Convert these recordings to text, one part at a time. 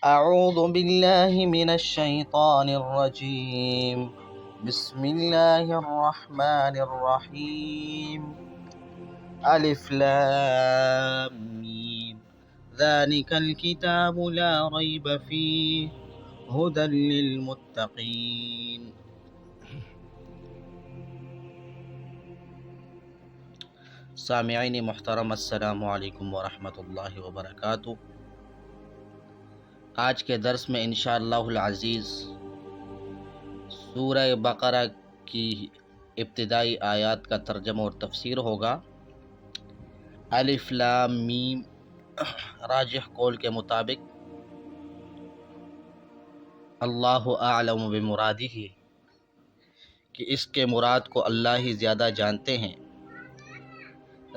أعوذ بالله من الشيطان الرجيم. بسم الله الرحمن الرحيم. ألف لام ميم. ذلك الكتاب لا ريب فيه هدى للمتقين. سامعین محترم، السلام علیکم ورحمۃ اللہ وبرکاتہ۔ آج کے درس میں انشاءاللہ العزیز سورہ بقرہ کی ابتدائی آیات کا ترجمہ اور تفسیر ہوگا۔ الف لام میم، راجح قول کے مطابق اللہ اعلم بمرادہ، کہ اس کے مراد کو اللہ ہی زیادہ جانتے ہیں۔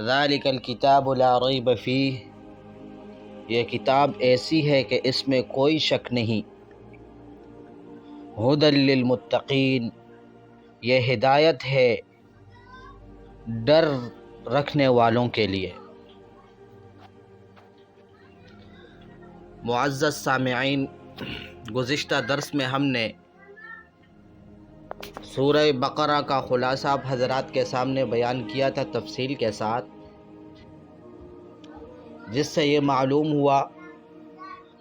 ذالک الکتاب لا ریب فیہ، یہ کتاب ایسی ہے کہ اس میں کوئی شک نہیں۔ ھدی للمتقین، یہ ہدایت ہے ڈر رکھنے والوں کے لیے۔ معزز سامعین، گزشتہ درس میں ہم نے سورہ بقرہ کا خلاصہ آپ حضرات کے سامنے بیان کیا تھا تفصیل کے ساتھ، جس سے یہ معلوم ہوا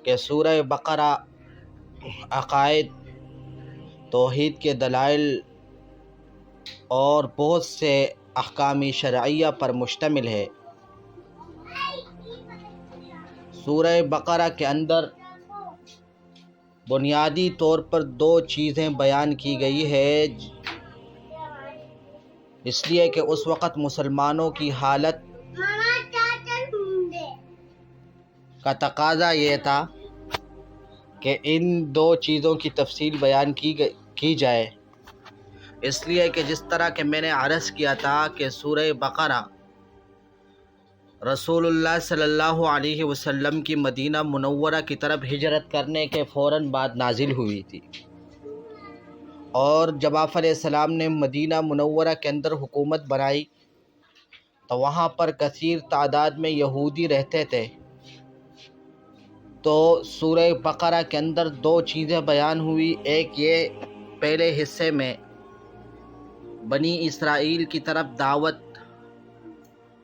کہ سورہ بقرہ عقائد، توحید کے دلائل اور بہت سے احکام شرعیہ پر مشتمل ہے۔ سورہ بقرہ کے اندر بنیادی طور پر دو چیزیں بیان کی گئی ہے، اس لیے کہ اس وقت مسلمانوں کی حالت کا تقاضا یہ تھا کہ ان دو چیزوں کی تفصیل بیان کی جائے، اس لیے کہ جس طرح کہ میں نے عرض کیا تھا کہ سورہ بقرہ رسول اللہ صلی اللہ علیہ وسلم کی مدینہ منورہ کی طرف ہجرت کرنے کے فوراً بعد نازل ہوئی تھی، اور جب آپ علیہ السلام نے مدینہ منورہ کے اندر حکومت بنائی تو وہاں پر کثیر تعداد میں یہودی رہتے تھے۔ تو سورہ بقرہ کے اندر دو چیزیں بیان ہوئی، ایک یہ پہلے حصے میں بنی اسرائیل کی طرف دعوت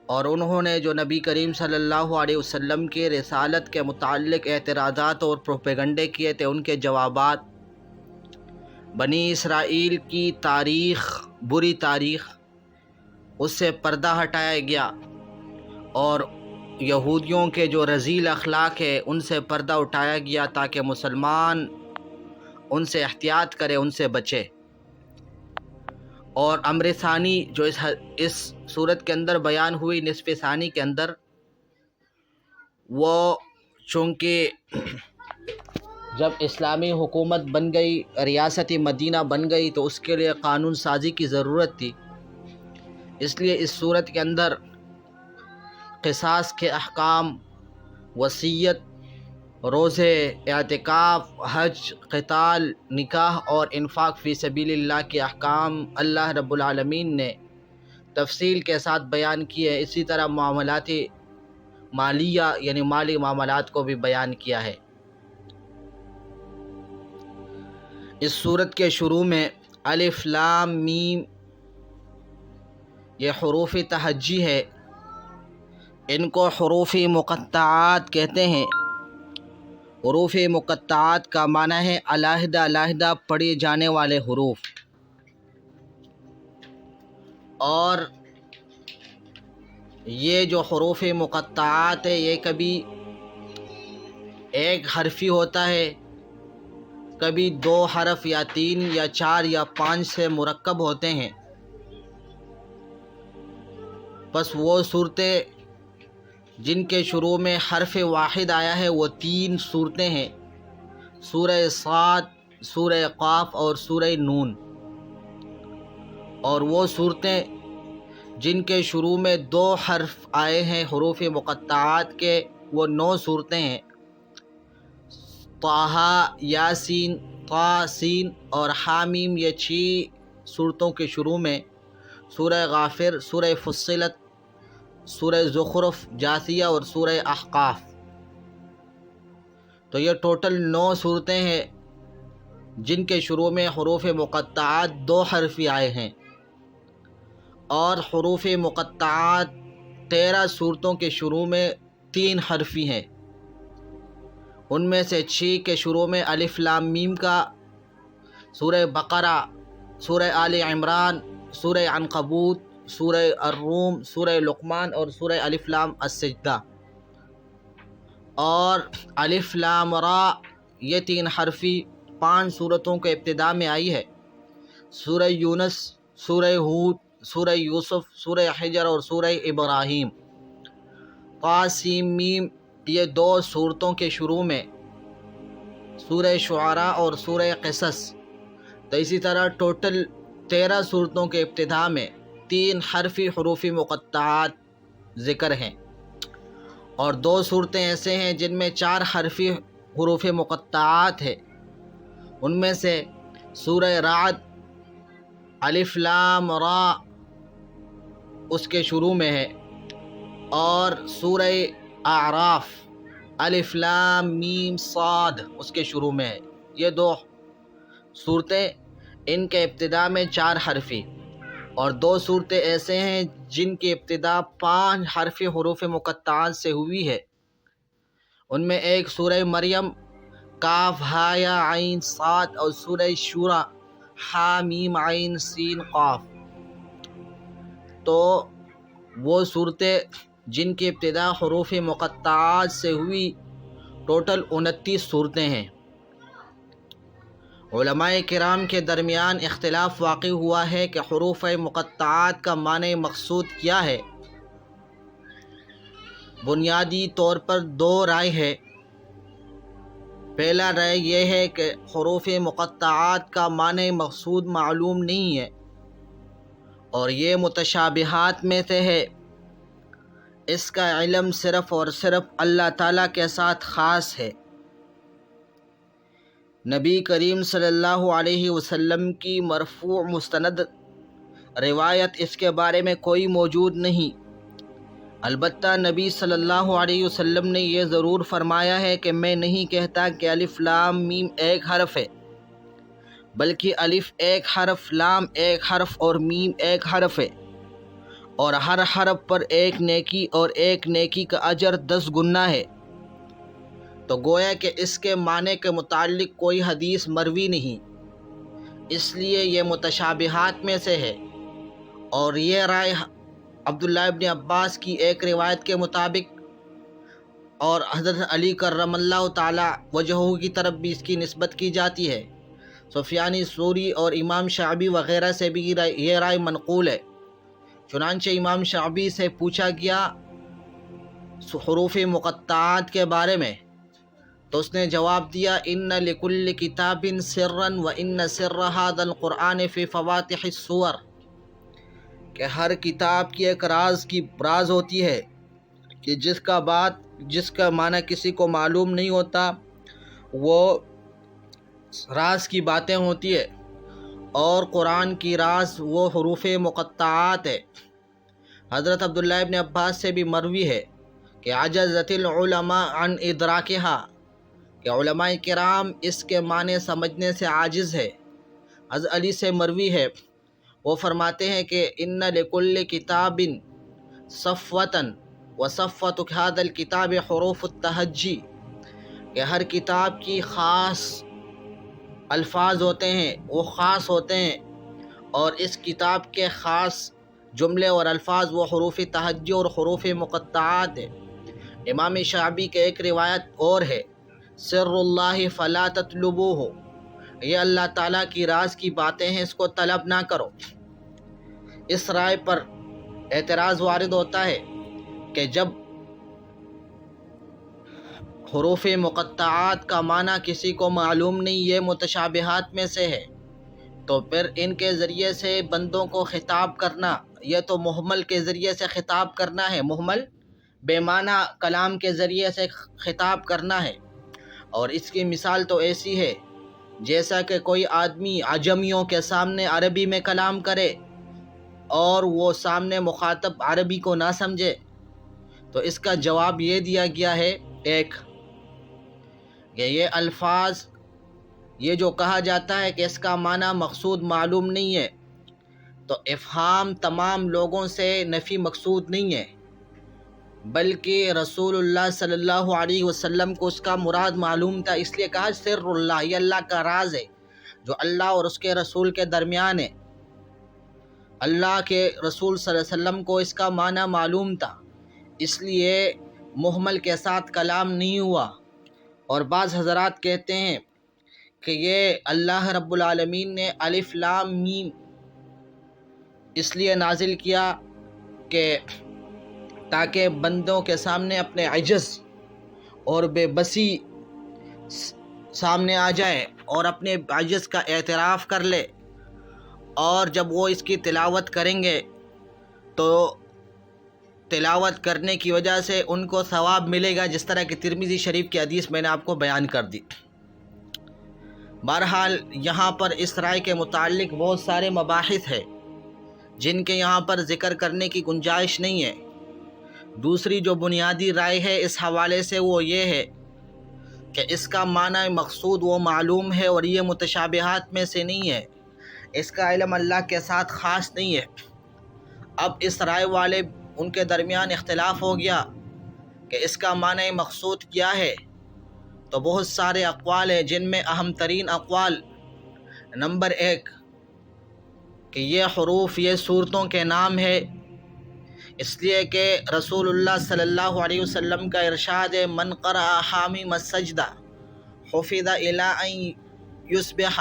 اور انہوں نے جو نبی کریم صلی اللہ علیہ وسلم کے رسالت کے متعلق اعتراضات اور پروپیگنڈے کیے تھے، ان کے جوابات، بنی اسرائیل کی تاریخ، بری تاریخ، اس سے پردہ ہٹایا گیا، اور یہودیوں کے جو رذیل اخلاق ہے ان سے پردہ اٹھایا گیا تاکہ مسلمان ان سے احتیاط کرے، ان سے بچے۔ اور امر ثانی جو اس صورت کے اندر بیان ہوئی، نصف ثانی کے اندر، وہ چونکہ جب اسلامی حکومت بن گئی، ریاست مدینہ بن گئی، تو اس کے لیے قانون سازی کی ضرورت تھی، اس لیے اس صورت کے اندر قصاص کے احکام، وصیت، روزے، اعتکاف، حج، قتال، نکاح اور انفاق فی سبیل اللہ کے احکام اللہ رب العالمین نے تفصیل کے ساتھ بیان کیے۔ اسی طرح معاملات مالیہ یعنی مالی معاملات کو بھی بیان کیا ہے۔ اس صورت کے شروع میں الف لام میم، یہ حروف تہجی ہے، ان کو حروف مقطعات کہتے ہیں۔ حروف مقطعات کا معنی ہے علیحدہ علیحدہ پڑھے جانے والے حروف، اور یہ جو حروف مقطعات ہے یہ کبھی ایک حرفی ہوتا ہے، کبھی دو حرف یا تین یا چار یا پانچ سے مرکب ہوتے ہیں۔ بس وہ صورتیں جن کے شروع میں حرف واحد آیا ہے وہ تین صورتیں ہیں، سورہ صاد، سورہ قاف اور سورہ نون۔ اور وہ صورتیں جن کے شروع میں دو حرف آئے ہیں حروف مقطعات کے، وہ 9 صورتیں ہیں، طٰہٰ، یاسین، طاسین اور حامیم۔ یہ 6 صورتوں کے شروع میں سورہ غافر، سورہ فصلت، سورہ زخرف، جاثیہ اور سورہ احقاف۔ تو یہ ٹوٹل 9 صورتیں ہیں جن کے شروع میں حروف مقطعات 2 حرفی آئے ہیں، اور حروف مقطعات 13 صورتوں کے شروع میں 3 حرفی ہیں۔ ان میں سے 6 کے شروع میں الف لام میم کا، سورہ بقرہ، سورہ آل عمران، سورہ عنکبوت، سورہ الروم، سورہ لقمان اور سورہ الف لام السجدہ، اور الف لام را یہ 3 حرفی 5 صورتوں کے ابتدا میں آئی ہے، سورہ یونس، سورہ ہود، سورہ یوسف، سورہ حجر اور سورہ ابراہیم۔ طاسیم میم یہ 2 صورتوں کے شروع میں، سورہ شعراء اور سورہ قصص۔ تو اسی طرح ٹوٹل 13 صورتوں کے ابتدا میں 3 حرفی حروف مقطعات ذکر ہیں، اور 2 صورتیں ایسے ہیں جن میں 4 حرفی حروف مقطعات ہیں۔ ان میں سے سورہ رعد الف لام را اس کے شروع میں ہے، اور سورہ اعراف الف لام میم صاد اس کے شروع میں ہے۔ یہ 2 صورتیں، ان کے ابتدا میں 4 حرفی، اور 2 صورتیں ایسے ہیں جن کی ابتدا 5 حرفی حروف مقطعات سے ہوئی ہے۔ ان میں ایک سورہ مریم کاف ہا یا عین صاد، اور سورہ شورى ہا میم عین سین قاف۔ تو وہ صورتیں جن کی ابتدا حروف مقطعات سے ہوئی ٹوٹل 29 صورتیں ہیں۔ علماء کرام کے درمیان اختلاف واقع ہوا ہے کہ حروف مقطعات کا معنی مقصود کیا ہے۔ بنیادی طور پر 2 رائے ہے۔ پہلا رائے یہ ہے کہ حروف مقطعات کا معنی مقصود معلوم نہیں ہے، اور یہ متشابہات میں سے ہے۔ اس کا علم صرف اور صرف اللہ تعالیٰ کے ساتھ خاص ہے۔ نبی کریم صلی اللہ علیہ وسلم کی مرفوع مستند روایت اس کے بارے میں کوئی موجود نہیں۔ البتہ نبی صلی اللہ علیہ وسلم نے یہ ضرور فرمایا ہے کہ میں نہیں کہتا کہ الف لام میم ایک حرف ہے، بلکہ الف ایک حرف، لام ایک حرف اور میم ایک حرف ہے، اور ہر حرف پر 1 نیکی اور 1 نیکی کا اجر 10 گنا ہے۔ تو گویا کہ اس کے معنی کے متعلق کوئی حدیث مروی نہیں، اس لیے یہ متشابہات میں سے ہے۔ اور یہ رائے عبداللہ ابن عباس کی ایک روایت کے مطابق، اور حضرت علی کرم اللہ تعالی وجہہ کی طرف بھی اس کی نسبت کی جاتی ہے۔ سفیان ثوری اور امام شعبی وغیرہ سے بھی یہ رائے منقول ہے۔ چنانچہ امام شعبی سے پوچھا گیا حروف مقطعات کے بارے میں، تو اس نے جواب دیا، ان لکل کتاب سرا وان سر ھذا القرآن فی فواتح السور، کہ ہر کتاب کی ایک راز ہوتی ہے کہ جس کا معنی کسی کو معلوم نہیں ہوتا، وہ راز کی باتیں ہوتی ہے، اور قرآن کی راز وہ حروف مقطعات ہے۔ حضرت عبداللہ ابن عباس سے بھی مروی ہے کہ عجزت العلماء عن ادراکہا، کہ علماء کرام اس کے معنی سمجھنے سے عاجز ہے۔ حضرت علی سے مروی ہے، وہ فرماتے ہیں کہ ان لکل کتاب صفوۃ وصفوۃ ھذا الکتاب حروف التہجی، کہ ہر کتاب کی خاص الفاظ ہوتے ہیں، وہ خاص ہوتے ہیں، اور اس کتاب کے خاص جملے اور الفاظ وہ حروف تہجی اور حروف مقطعات ہیں۔ امام شعبی کے ایک روایت اور ہے، سر اللہ فلا تطلبوہ، یہ اللہ تعالیٰ کی راز کی باتیں ہیں، اس کو طلب نہ کرو۔ اس رائے پر اعتراض وارد ہوتا ہے کہ جب حروف مقطعات کا معنی کسی کو معلوم نہیں، یہ متشابہات میں سے ہے، تو پھر ان کے ذریعے سے بندوں کو خطاب کرنا، یہ تو محمل کے ذریعے سے خطاب کرنا ہے، محمل بے معنی کلام کے ذریعے سے خطاب کرنا ہے۔ اور اس کی مثال تو ایسی ہے جیسا کہ کوئی آدمی عجمیوں کے سامنے عربی میں کلام کرے اور وہ سامنے مخاطب عربی کو نہ سمجھے۔ تو اس کا جواب یہ دیا گیا ہے، ایک کہ یہ الفاظ یہ جو کہا جاتا ہے کہ اس کا معنی مقصود معلوم نہیں ہے، تو افہام تمام لوگوں سے نفی مقصود نہیں ہے، بلکہ رسول اللہ صلی اللہ علیہ وسلم کو اس کا مراد معلوم تھا، اس لیے کہا سر اللہ، یہ اللہ کا راز ہے جو اللہ اور اس کے رسول کے درمیان ہے۔ اللہ کے رسول صلی اللہ علیہ وسلم کو اس کا معنی معلوم تھا، اس لیے محمل کے ساتھ کلام نہیں ہوا۔ اور بعض حضرات کہتے ہیں کہ یہ اللہ رب العالمین نے الف لام میم اس لیے نازل کیا کہ تاکہ بندوں کے سامنے اپنے عجز اور بے بسی سامنے آ جائے اور اپنے عجز کا اعتراف کر لے، اور جب وہ اس کی تلاوت کریں گے تو تلاوت کرنے کی وجہ سے ان کو ثواب ملے گا، جس طرح کہ ترمذی شریف کی حدیث میں نے آپ کو بیان کر دی۔ بہرحال یہاں پر اس رائے کے متعلق بہت سارے مباحث ہیں جن کے یہاں پر ذکر کرنے کی گنجائش نہیں ہے۔ دوسری جو بنیادی رائے ہے اس حوالے سے وہ یہ ہے کہ اس کا معنی مقصود وہ معلوم ہے اور یہ متشابہات میں سے نہیں ہے، اس کا علم اللہ کے ساتھ خاص نہیں ہے۔ اب اس رائے والے ان کے درمیان اختلاف ہو گیا کہ اس کا معنی مقصود کیا ہے، تو بہت سارے اقوال ہیں جن میں اہم ترین اقوال نمبر 1 کہ یہ حروف یہ صورتوں کے نام ہے، اس لیے کہ رسول اللہ صلی اللہ علیہ وسلم کا ارشاد ہے من قرأ حامیم السجدہ حفظ الی ان یصبح،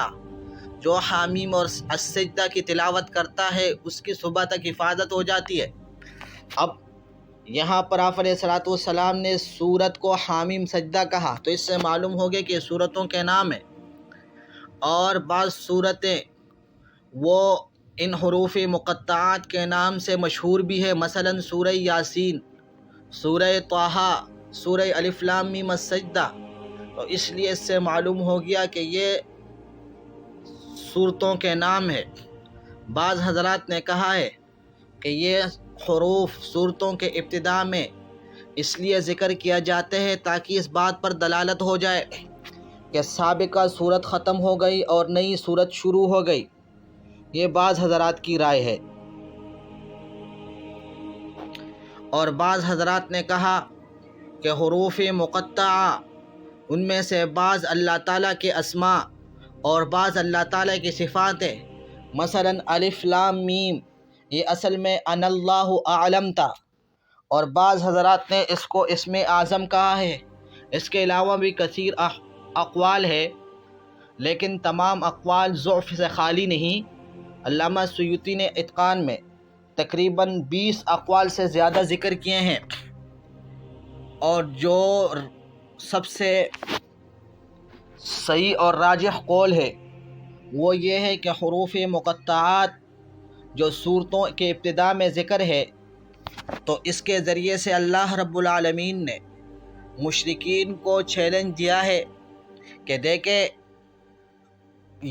جو حامیم اور السجدہ کی تلاوت کرتا ہے اس کی صبح تک حفاظت ہو جاتی ہے۔ اب یہاں پر آپ علیہ الصلوۃ والسلام نے سورت کو حامیم سجدہ کہا، تو اس سے معلوم ہو گیا کہ یہ سورتوں کے نام ہیں، اور بعض سورتیں وہ ان حروف مقطعات کے نام سے مشہور بھی ہے، مثلا سورہ یاسین، سورہ طٰہٰ، سورہ الف لام میم السجدہ، تو اس لیے اس سے معلوم ہو گیا کہ یہ سورتوں کے نام ہے۔ بعض حضرات نے کہا ہے کہ یہ حروف صورتوں کے ابتداء میں اس لیے ذکر کیا جاتے ہیں تاکہ اس بات پر دلالت ہو جائے کہ سابقہ صورت ختم ہو گئی اور نئی صورت شروع ہو گئی، یہ بعض حضرات کی رائے ہے۔ اور بعض حضرات نے کہا کہ حروف مقطعہ ان میں سے بعض اللہ تعالیٰ کے اسماء اور بعض اللہ تعالیٰ کی صفات ہیں، مثلا الف لام میم یہ اصل میں ان اللہ اعلم تھا، اور بعض حضرات نے اس کو اسم اعظم کہا ہے۔ اس کے علاوہ بھی کثیر اقوال ہے، لیکن تمام اقوال ضعف سے خالی نہیں۔ علامہ سیوطی نے اتقان میں تقریباً 20 اقوال سے زیادہ ذکر کیے ہیں، اور جو سب سے صحیح اور راجح قول ہے وہ یہ ہے کہ حروف مقطعات جو صورتوں کے ابتداء میں ذکر ہے، تو اس کے ذریعے سے اللہ رب العالمین نے مشرکین کو چیلنج دیا ہے کہ دیکھیں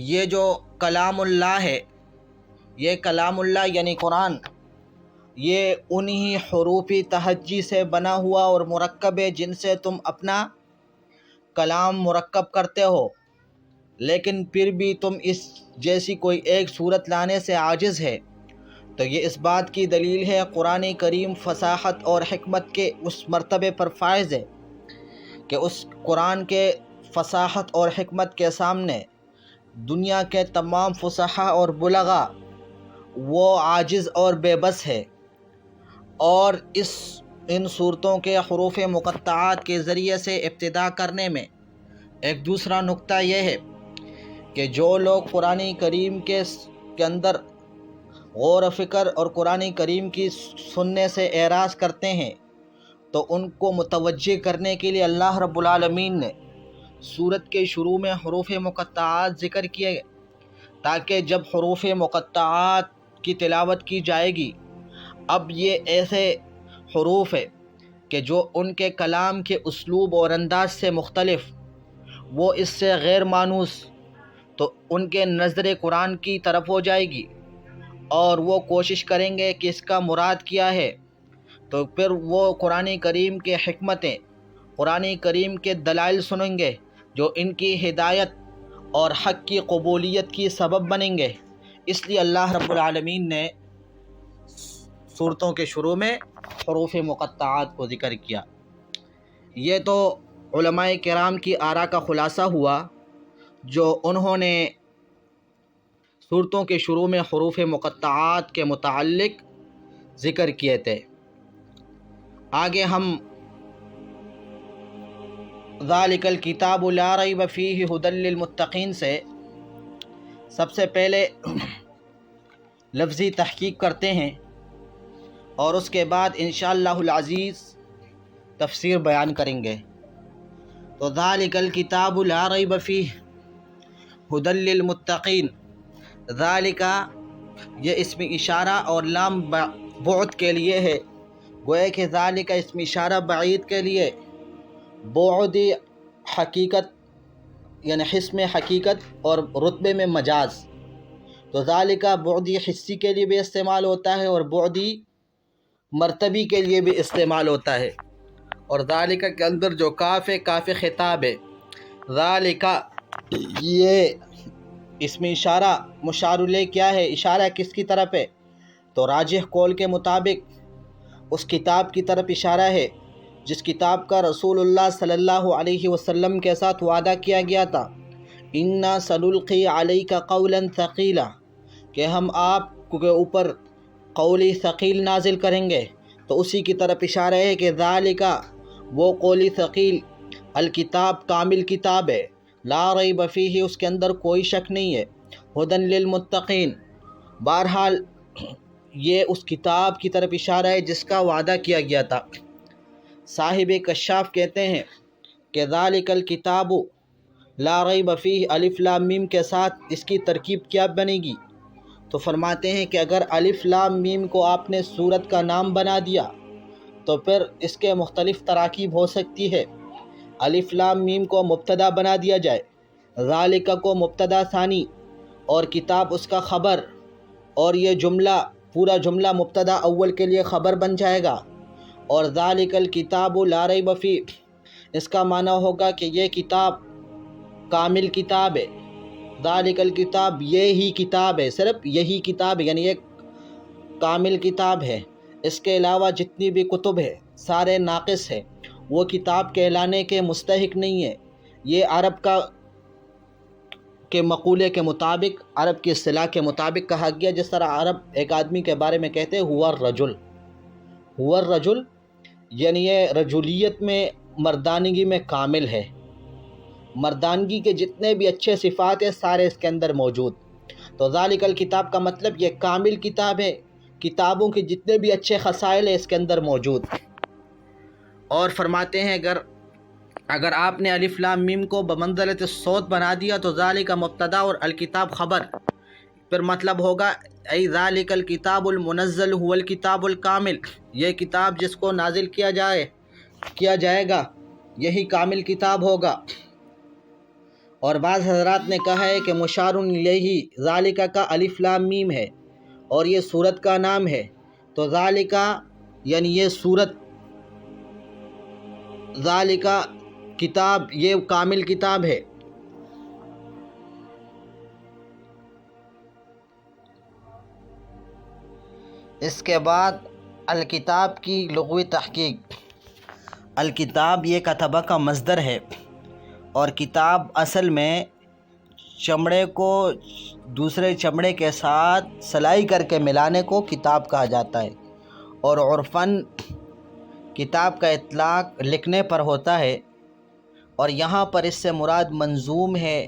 یہ جو کلام اللہ ہے، یہ کلام اللہ یعنی قرآن، یہ انہی حروفی تہجی سے بنا ہوا اور مرکب ہے جن سے تم اپنا کلام مرکب کرتے ہو، لیکن پھر بھی تم اس جیسی کوئی ایک صورت لانے سے عاجز ہے۔ تو یہ اس بات کی دلیل ہے قرآن کریم فصاحت اور حکمت کے اس مرتبے پر فائز ہے کہ اس قرآن کے فصاحت اور حکمت کے سامنے دنیا کے تمام فصحاء اور بلغاء وہ عاجز اور بے بس ہے۔ اور ان صورتوں کے حروف مقطعات کے ذریعے سے ابتدا کرنے میں ایک دوسرا نقطہ یہ ہے کہ جو لوگ قرآن کریم کے اندر غور و فکر اور قرآن کریم کی سننے سے اعراض کرتے ہیں، تو ان کو متوجہ کرنے کے لیے اللہ رب العالمین نے سورت کے شروع میں حروف مقطعات ذکر کیے، تاکہ جب حروف مقطعات کی تلاوت کی جائے گی، اب یہ ایسے حروف ہے کہ جو ان کے کلام کے اسلوب اور انداز سے مختلف، وہ اس سے غیر مانوس، تو ان کے نظر قرآن کی طرف ہو جائے گی اور وہ کوشش کریں گے کہ اس کا مراد کیا ہے، تو پھر وہ قرآن کریم کے حکمتیں، قرآن کریم کے دلائل سنیں گے، جو ان کی ہدایت اور حق کی قبولیت کی سبب بنیں گے۔ اس لیے اللہ رب العالمین نے صورتوں کے شروع میں حروف مقطعات کو ذکر کیا۔ یہ تو علماء کرام کی آراء کا خلاصہ ہوا جو انہوں نے صورتوں کے شروع میں حروف مقطعات کے متعلق ذکر کیے تھے۔ آگے ہم ذالک الکتاب لا ریب فیہ ھدی للمتقین سے سب سے پہلے لفظی تحقیق کرتے ہیں اور اس کے بعد انشاءاللہ العزیز تفسیر بیان کریں گے۔ تو ذالک الکتاب لا ریب فیہ ھدی للمتقین، ذالک یہ اسم اشارہ اور لام بعد کے لیے ہے، گویا کہ ذالک اسم اشارہ بعید کے لیے، بعد حقیقت یعنی حسم حقیقت اور رتبے میں مجاز، تو ذالک بعدی حسی کے لیے بھی استعمال ہوتا ہے اور بعدی مرتبی کے لیے بھی استعمال ہوتا ہے۔ اور ذالک کے اندر جو کاف ہے، کاف خطاب ہے، ذالک یہ اسم اشارہ مشار الیہ کیا ہے، اشارہ کس کی طرف ہے؟ تو راجح قول کے مطابق اس کتاب کی طرف اشارہ ہے جس کتاب کا رسول اللہ صلی اللہ علیہ وسلم کے ساتھ وعدہ کیا گیا تھا، اِنَّا سَنُلْقِي عَلَيْكَ قَوْلًا ثَقِيلًا، کہ ہم آپ کے اوپر قولی ثقیل نازل کریں گے۔ تو اسی کی طرف اشارہ ہے کہ ذالک وہ قولی ثقیل الکتاب کامل کتاب ہے، لا ریب فیہ اس کے اندر کوئی شک نہیں ہے، ھدی للمتقین، بہرحال یہ اس کتاب کی طرف اشارہ ہے جس کا وعدہ کیا گیا تھا۔ صاحب کشاف کہتے ہیں کہ ذالک الکتاب لا ریب فیہ الف لام میم کے ساتھ اس کی ترکیب کیا بنے گی؟ تو فرماتے ہیں کہ اگر الف لام میم کو آپ نے سورت کا نام بنا دیا تو پھر اس کے مختلف تراکیب ہو سکتی ہے۔ الف لام میم کو مبتدا بنا دیا جائے، ذالک کو مبتدا ثانی اور کتاب اس کا خبر، اور یہ جملہ پورا جملہ مبتدا اول کے لیے خبر بن جائے گا، اور ذالک الکتاب لا ریب فیہ اس کا معنی ہوگا کہ یہ کتاب کامل کتاب ہے، ذالک الکتاب یہی کتاب ہے، صرف یہی کتاب ہے، یعنی یہ کامل کتاب ہے، اس کے علاوہ جتنی بھی کتب ہے سارے ناقص ہے، وہ کتاب کہلانے کے مستحق نہیں ہے۔ یہ عرب کے مقولے کے مطابق، عرب کی اصطلاح کے مطابق کہا گیا، جس طرح عرب ایک آدمی کے بارے میں کہتے ہیں ہوا الرجل، ہوا الرجل، یعنی یہ رجولیت میں مردانگی میں کامل ہے، مردانگی کے جتنے بھی اچھے صفات ہیں سارے اس کے اندر موجود۔ تو ذالک الکتاب کا مطلب یہ کامل کتاب ہے، کتابوں کے جتنے بھی اچھے خصائل ہیں اس کے اندر موجود۔ اور فرماتے ہیں اگر آپ نے الف لام میم کو بمنزلت الصوت بنا دیا تو ذالک مبتدا اور الکتاب خبر، پھر مطلب ہوگا ای ذالک الکتاب المنزل هو الکتاب الکامل، یہ کتاب جس کو نازل کیا جائے گا یہی کامل کتاب ہوگا۔ اور بعض حضرات نے کہا ہے کہ مشار الیہ ذالک کا الف لام میم ہے اور یہ سورت کا نام ہے، تو ذالک یعنی یہ سورت، ذالک کتاب یہ کامل کتاب ہے۔ اس کے بعد الکتاب کی لغوی تحقیق۔ الکتاب یہ کتبہ کا مصدر ہے اور کتاب اصل میں چمڑے کو دوسرے چمڑے کے ساتھ سلائی کر کے ملانے کو کتاب کہا جاتا ہے، اور عرفاً کتاب کا اطلاق لکھنے پر ہوتا ہے، اور یہاں پر اس سے مراد منظوم ہے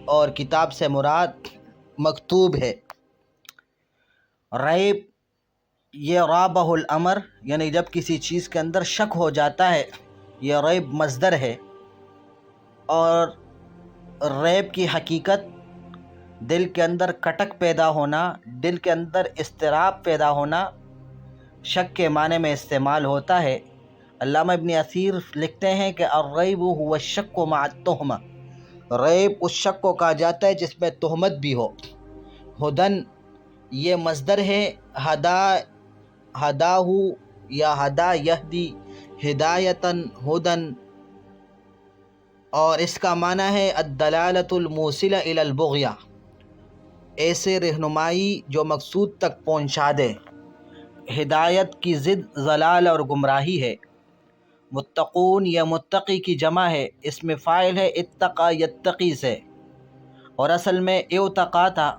اور کتاب سے مراد مکتوب ہے۔ ریب یہ رابہ الامر، یعنی جب کسی چیز کے اندر شک ہو جاتا ہے، یہ ریب مصدر ہے، اور ریب کی حقیقت دل کے اندر کٹک پیدا ہونا، دل کے اندر اضطراب پیدا ہونا، شک کے معنی میں استعمال ہوتا ہے۔ علامہ ابن اثیر لکھتے ہیں کہ الریب هو الشک مع التہمہ، ریب اس شک کو کہا جاتا ہے جس میں تہمت بھی ہو۔ ہدن یہ مصدر ہے، ہداہ یا ہدا یہدی ہدایتاً ہدن، اور اس کا معنی ہے الدلالۃ الموصلہ الی البغیہ، ایسے رہنمائی جو مقصود تک پہنچا دے۔ ہدایت کی ضد ضلال اور گمراہی ہے۔ متقون یا متقی کی جمع ہے، اس میں فاعل ہے اتقى یتقی سے، اور اصل میں اوتقا تھا۔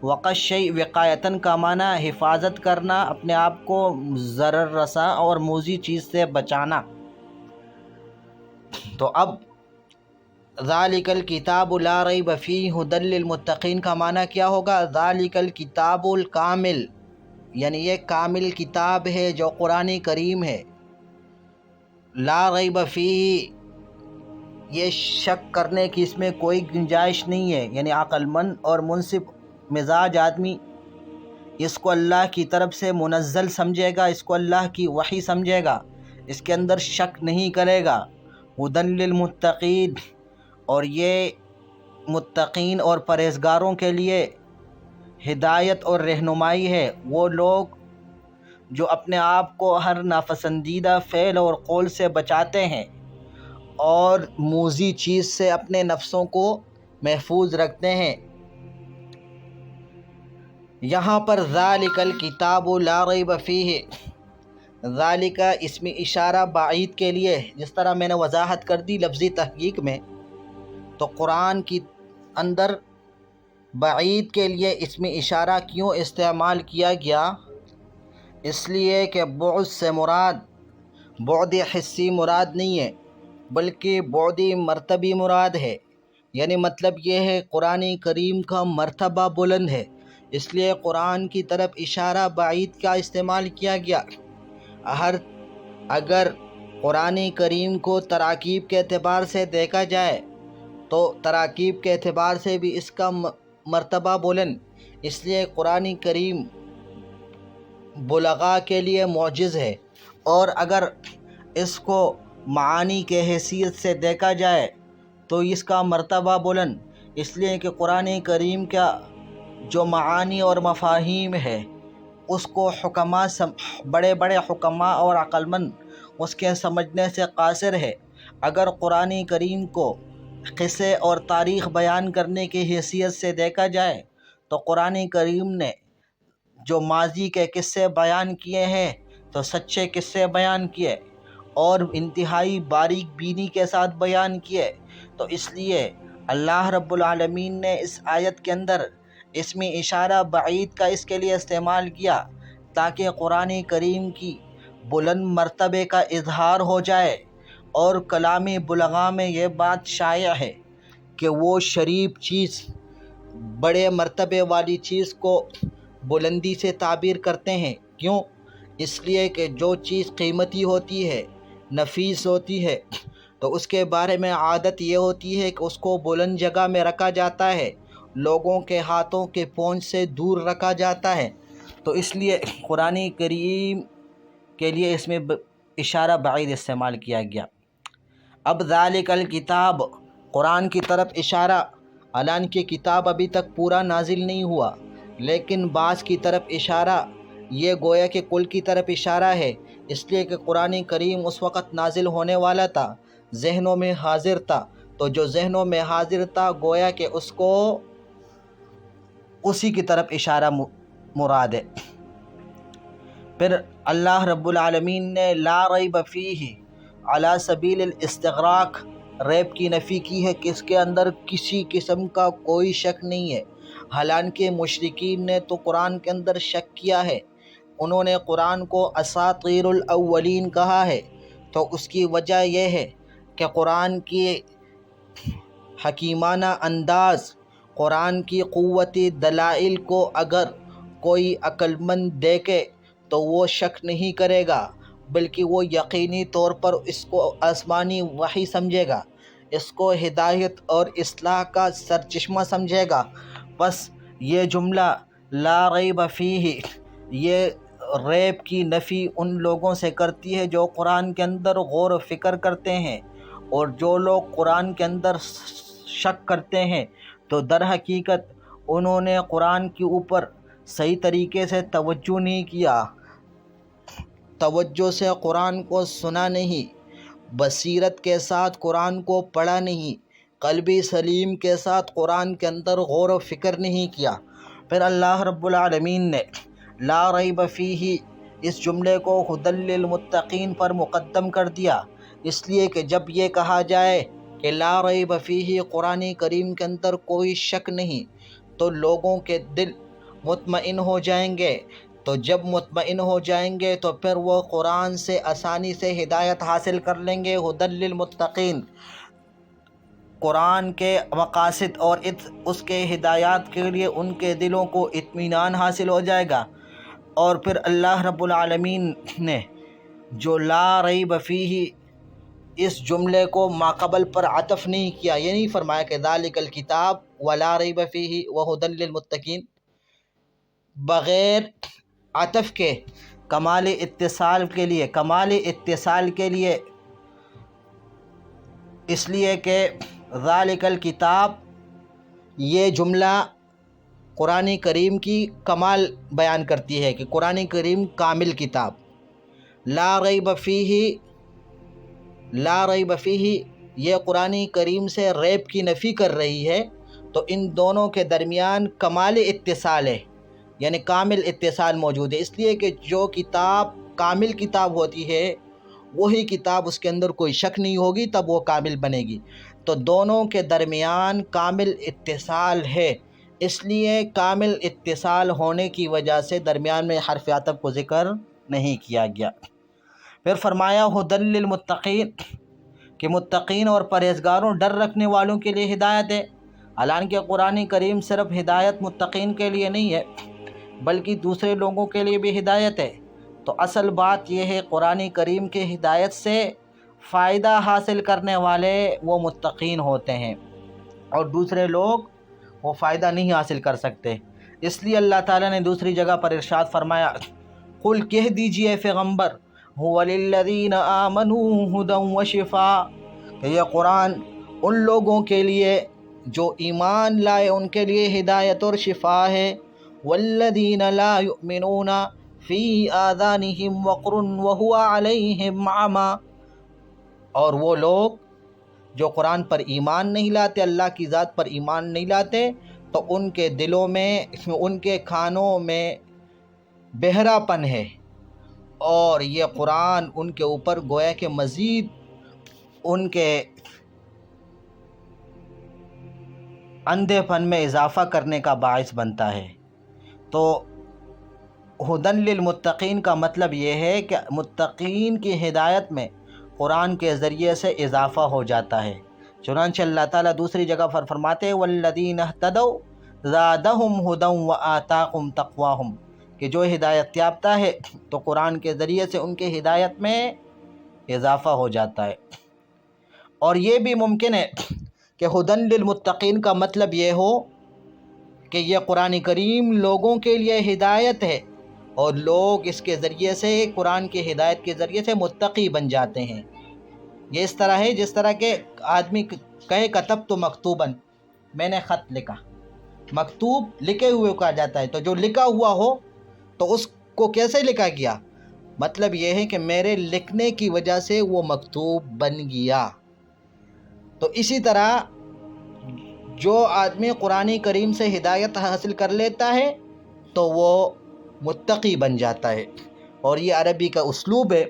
وقع الشیء وقایتاً کا معنی حفاظت کرنا، اپنے آپ کو ضرر رساں اور موذی چیز سے بچانا۔ تو اب ذالک الکتاب لا ریب فیہ ھدی للمتقین کا معنی کیا ہوگا؟ ذالک الکتاب الکامل، یعنی یہ کامل کتاب ہے جو قرآن کریم ہے۔ لا ریب فیہ، یہ شک کرنے کی اس میں کوئی گنجائش نہیں ہے، یعنی عقل مند اور منصف مزاج آدمی اس کو اللہ کی طرف سے منزل سمجھے گا، اس کو اللہ کی وحی سمجھے گا، اس کے اندر شک نہیں کرے گا۔ ھدی للمتقین، اور یہ متقین اور پرہیزگاروں کے لیے ہدایت اور رہنمائی ہے۔ وہ لوگ جو اپنے آپ کو ہر ناپسندیدہ فعل اور قول سے بچاتے ہیں اور موذی چیز سے اپنے نفسوں کو محفوظ رکھتے ہیں۔ یہاں پر ذالک الکتاب لا ریب فیہ، ذالک اسم اشارہ بعید کے لیے، جس طرح میں نے وضاحت کر دی لفظی تحقیق میں، تو قرآن کی اندر بعید کے لیے اسم اشارہ کیوں استعمال کیا گیا؟ اس لیے کہ بعد سے مراد بعد حسی مراد نہیں ہے، بلکہ بعد مرتبی مراد ہے۔ یعنی مطلب یہ ہے قرآن کریم کا مرتبہ بلند ہے، اس لیے قرآن کی طرف اشارہ بعید کا استعمال کیا گیا۔ اگر قرآن کریم کو تراکیب کے اعتبار سے دیکھا جائے تو تراکیب کے اعتبار سے بھی اس کا مرتبہ بلند، اس لیے قرآن کریم بلغاء کے لیے معجز ہے۔ اور اگر اس کو معانی کے حیثیت سے دیکھا جائے تو اس کا مرتبہ بلند، اس لیے کہ قرآن کریم کا جو معانی اور مفاہیم ہے اس کو حکماء، بڑے بڑے حکماء اور عقل مند اس کے سمجھنے سے قاصر ہے۔ اگر قرآن کریم کو قصے اور تاریخ بیان کرنے کی حیثیت سے دیکھا جائے تو قرآن کریم نے جو ماضی کے قصے بیان کیے ہیں تو سچے قصے بیان کیے اور انتہائی باریک بینی کے ساتھ بیان کیے۔ تو اس لیے اللہ رب العالمین نے اس آیت کے اندر اسم اشارہ بعید کا اس کے لیے استعمال کیا تاکہ قرآن کریم کی بلند مرتبے کا اظہار ہو جائے۔ اور کلام بلغاء میں یہ بات شائع ہے کہ وہ شریف چیز، بڑے مرتبے والی چیز کو بلندی سے تعبیر کرتے ہیں۔ کیوں؟ اس لیے کہ جو چیز قیمتی ہوتی ہے، نفیس ہوتی ہے، تو اس کے بارے میں عادت یہ ہوتی ہے کہ اس کو بلند جگہ میں رکھا جاتا ہے، لوگوں کے ہاتھوں کے پہنچ سے دور رکھا جاتا ہے۔ تو اس لیے قرآن کریم کے لیے اس میں اشارہ بعید استعمال کیا گیا۔ اب ذالک الکتاب، قرآن کی طرف اشارہ، حالانکہ کتاب ابھی تک پورا نازل نہیں ہوا، لیکن بعض کی طرف اشارہ یہ گویا کہ کل کی طرف اشارہ ہے، اس لیے کہ قرآن کریم اس وقت نازل ہونے والا تھا، ذہنوں میں حاضر تھا، تو جو ذہنوں میں حاضر تھا گویا کہ اس کو اسی کی طرف اشارہ مراد ہے۔ پھر اللہ رب العالمین نے لا ریب فیہ علی سبیل الاستغراق، ریب کی نفی کی ہے کہ اس کے اندر کسی قسم کا کوئی شک نہیں ہے۔ حالانکہ مشرکین نے تو قرآن کے اندر شک کیا ہے، انہوں نے قرآن کو اساطیر الاولین کہا ہے، تو اس کی وجہ یہ ہے کہ قرآن کی حکیمانہ انداز، قرآن کی قوتی دلائل کو اگر کوئی عقل مند دیکھے تو وہ شک نہیں کرے گا، بلکہ وہ یقینی طور پر اس کو آسمانی وحی سمجھے گا، اس کو ہدایت اور اصلاح کا سرچشمہ سمجھے گا۔ بس یہ جملہ لا ریب فیہ، یہ ریب کی نفی ان لوگوں سے کرتی ہے جو قرآن کے اندر غور و فکر کرتے ہیں، اور جو لوگ قرآن کے اندر شک کرتے ہیں تو در حقیقت انہوں نے قرآن کے اوپر صحیح طریقے سے توجہ نہیں کیا، توجہ سے قرآن کو سنا نہیں، بصیرت کے ساتھ قرآن کو پڑھا نہیں، قلبی سلیم کے ساتھ قرآن کے اندر غور و فکر نہیں کیا۔ پھر اللہ رب العالمین نے لا ریب فیہ اس جملے کو ھدی للمتقین پر مقدم کر دیا، اس لیے کہ جب یہ کہا جائے کہ لا ریب فیہ قرآن کریم کے اندر کوئی شک نہیں، تو لوگوں کے دل مطمئن ہو جائیں گے، تو جب مطمئن ہو جائیں گے تو پھر وہ قرآن سے آسانی سے ہدایت حاصل کر لیں گے۔ ھدی للمتقین، قرآن کے مقاصد اور اس کے ہدایات کے لیے ان کے دلوں کو اطمینان حاصل ہو جائے گا۔ اور پھر اللہ رب العالمین نے جو لا ریب فیہ اس جملے کو ماقبل پر عطف نہیں کیا، یہ نہیں فرمایا کہ ذالک الکتاب ولا ریب فیہ وھدی للمتقین، بغیر عطف کے کمال اتصال کے لیے اس لیے کہ ذالک الکتاب یہ جملہ قرآن کریم کی کمال بیان کرتی ہے کہ قرآن کریم کامل کتاب۔ لا ریب فیہ یہ قرآن کریم سے ریب کی نفی کر رہی ہے، تو ان دونوں کے درمیان کمال اتصال ہے، یعنی کامل اتصال موجود ہے، اس لیے کہ جو کتاب کامل کتاب ہوتی ہے وہی کتاب اس کے اندر کوئی شک نہیں ہوگی، تب وہ کامل بنے گی۔ تو دونوں کے درمیان کامل اتصال ہے، اس لیے کامل اتصال ہونے کی وجہ سے درمیان میں حرف عطف کو ذکر نہیں کیا گیا۔ پھر فرمایا ھدی للمتقین کہ متقین اور پرہیزگاروں، ڈر رکھنے والوں کے لیے ہدایت ہے۔ حالانکہ قرآن کریم صرف ہدایت متقین کے لیے نہیں ہے بلکہ دوسرے لوگوں کے لیے بھی ہدایت ہے۔ تو اصل بات یہ ہے قرآن کریم کے ہدایت سے فائدہ حاصل کرنے والے وہ متقین ہوتے ہیں، اور دوسرے لوگ وہ فائدہ نہیں حاصل کر سکتے۔ اس لیے اللہ تعالیٰ نے دوسری جگہ پر ارشاد فرمایا، قل کہہ دیجئے پیغمبر، ھو للذین آمنوا ھدی وشفاء، کہ یہ قرآن ان لوگوں کے لیے جو ایمان لائے ان کے لیے ہدایت اور شفا ہے۔ والذین لا یؤمنون فی آذانہم وقر وہو علیہم عمی، اور وہ لوگ جو قرآن پر ایمان نہیں لاتے، اللہ کی ذات پر ایمان نہیں لاتے، تو ان کے دلوں میں، ان کے کانوں میں بہرا پن ہے، اور یہ قرآن ان کے اوپر گویا کہ مزید ان کے اندھے پن میں اضافہ کرنے کا باعث بنتا ہے۔ تو ھدی للمتقین کا مطلب یہ ہے کہ متقین کی ہدایت میں قرآن کے ذریعے سے اضافہ ہو جاتا ہے۔ چنانچہ اللہ تعالیٰ دوسری جگہ پر فرماتے ہیں والذین اہتدوا زادہم ھدی وآتاہم تقواہم، کہ جو ہدایت یافتہ ہے تو قرآن کے ذریعے سے ان کے ہدایت میں اضافہ ہو جاتا ہے۔ اور یہ بھی ممکن ہے کہ ھدی للمتقین کا مطلب یہ ہو کہ یہ قرآن کریم لوگوں کے لیے ہدایت ہے، اور لوگ اس کے ذریعے سے، قرآن کی ہدایت کے ذریعے سے متقی بن جاتے ہیں۔ یہ اس طرح ہے جس طرح کہ آدمی کہے کتبت مکتوباً، میں نے خط لکھا۔ مکتوب لکھے ہوئے کہا جاتا ہے، تو جو لکھا ہوا ہو تو اس کو کیسے لکھا گیا؟ مطلب یہ ہے کہ میرے لکھنے کی وجہ سے وہ مکتوب بن گیا۔ تو اسی طرح جو آدمی قرآن کریم سے ہدایت حاصل کر لیتا ہے تو وہ متقی بن جاتا ہے، اور یہ عربی کا اسلوب ہے۔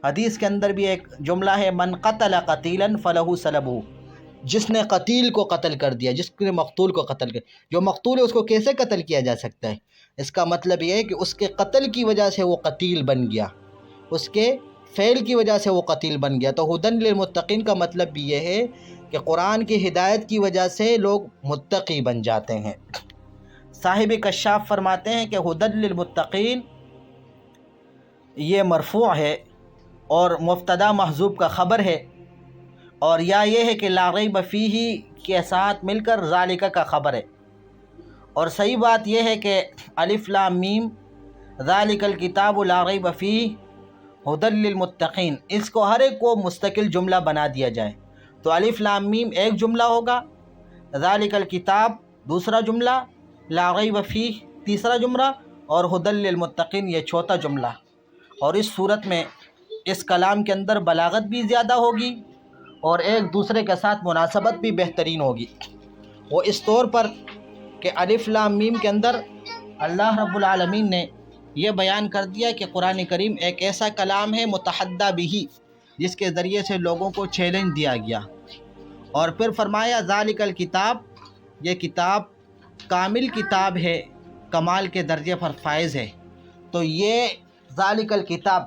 حدیث کے اندر بھی ایک جملہ ہے، من قتل قتیلا فلہ سلبہ، جس نے قتیل کو قتل کر دیا، جس نے مقتول کو قتل کر، جو مقتول ہے اس کو کیسے قتل کیا جا سکتا ہے؟ اس کا مطلب یہ ہے کہ اس کے قتل کی وجہ سے وہ قتیل بن گیا، اس کے فعل کی وجہ سے وہ قتیل بن گیا۔ تو ھدی للمتقین کا مطلب بھی یہ ہے کہ قرآن کی ہدایت کی وجہ سے لوگ متقی بن جاتے ہیں۔ صاحب کشاف فرماتے ہیں کہ ھدی للمتقین یہ مرفوع ہے اور مبتدا محذوف کا خبر ہے، اور یا یہ ہے کہ لا ریب فیہ کے ساتھ مل کر ذالک کا خبر ہے۔ اور صحیح بات یہ ہے کہ الف لام میم ذالک الکتاب لا ریب فیہ ھدی للمتقین، اس کو ہر ایک کو مستقل جملہ بنا دیا جائے تو الف لام میم ایک جملہ ہوگا، ذالک الکتاب دوسرا جملہ، لا ریب فیہ تیسرا جملہ، اور ھدی للمتقین یہ چوتھا جملہ۔ اور اس صورت میں اس کلام کے اندر بلاغت بھی زیادہ ہوگی اور ایک دوسرے کے ساتھ مناسبت بھی بہترین ہوگی۔ وہ اس طور پر کہ الف لام میم کے اندر اللہ رب العالمین نے یہ بیان کر دیا کہ قرآن کریم ایک ایسا کلام ہے متحدی بھی، جس کے ذریعے سے لوگوں کو چیلنج دیا گیا، اور پھر فرمایا ذالک الکتاب، یہ کتاب کامل کتاب ہے، کمال کے درجے پر فائز ہے۔ تو یہ ذالک الکتاب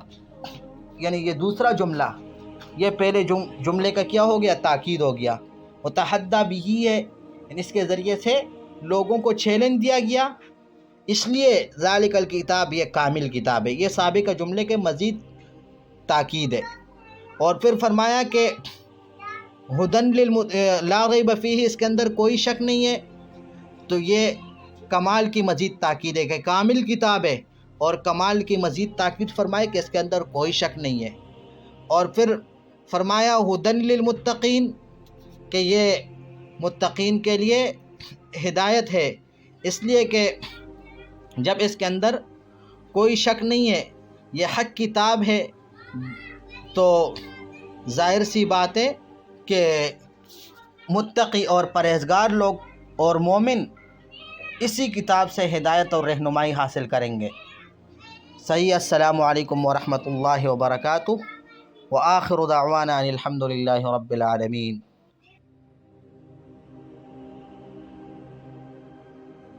یعنی یہ دوسرا جملہ، یہ پہلے جملے کا کیا ہو گیا؟ تاکید ہو گیا۔ متحدی بھی ہے، یعنی اس کے ذریعے سے لوگوں کو چیلنج دیا گیا، اس لیے ذالک الکتاب یہ کامل کتاب ہے۔ یہ سابقہ جملے کے مزید تاکید ہے۔ اور پھر فرمایا کہ ہدن لا ریب فیہ، اس کے اندر کوئی شک نہیں ہے، تو یہ کمال کی مزید تاکید ہے کہ کامل کتاب ہے، اور کمال کی مزید تاکید فرمائے کہ اس کے اندر کوئی شک نہیں ہے۔ اور پھر فرمایا ہدن للمتقین، کہ یہ متقین کے لیے ہدایت ہے، اس لیے کہ جب اس کے اندر کوئی شک نہیں ہے، یہ حق کتاب ہے، تو ظاہر سی بات ہے کہ متقی اور پرہیزگار لوگ اور مومن اسی کتاب سے ہدایت اور رہنمائی حاصل کریں گے۔ صحیح۔ السلام علیکم ورحمۃ اللہ وبرکاتہ، وآخر دعوانا ان الحمد للہ رب العالمین۔